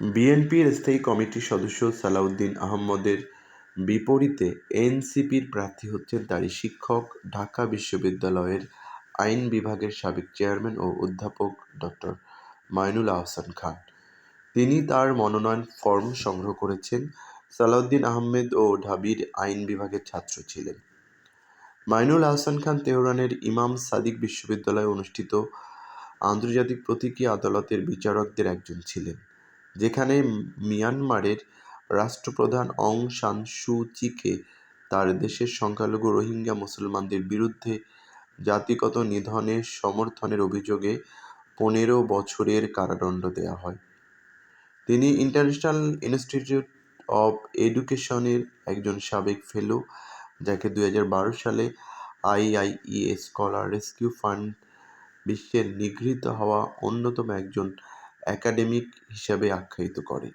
বিএনপির স্থায়ী কমিটির সদস্য সালাউদ্দিন আহমদের বিপরীতে এনসিপির প্রার্থী হচ্ছেন তারই শিক্ষক, ঢাকা বিশ্ববিদ্যালয়ের আইন বিভাগের সাবেক চেয়ারম্যান ও অধ্যাপক ডক্টর মাইনুল আহসান খান। তিনি তার মনোনয়ন ফরম সংগ্রহ করেছেন। সালাউদ্দিন আহমেদ ও ঢাবির আইন বিভাগের ছাত্র ছিলেন। মাইনুল আহসান খান তেহরানের ইমাম সাদিক বিশ্ববিদ্যালয়ে অনুষ্ঠিত আন্তর্জাতিক প্রতীকী আদালতের বিচারকদের একজন ছিলেন, যেখানে মিয়ানমারের রাষ্ট্রপ্রধান অং সান সু চিকে তার দেশের সংখ্যালঘু রোহিঙ্গা মুসলমানদের বিরুদ্ধে জাতিগত নিধনের সমর্থনের অভিযোগে 15 বছরের কারাদণ্ড দেওয়া হয়। তিনি ইন্টারন্যাশনাল ইনস্টিটিউট অব এডুকেশনের একজন সাবেক ফেলো, যাকে 2012 সালে আইআইইএ স্কলার রেস্কিউ ফান্ড বিশ্বের নিগৃহীত হওয়া অন্যতম একজন একাডেমিক হিসাবে আখ্যায়িত করে।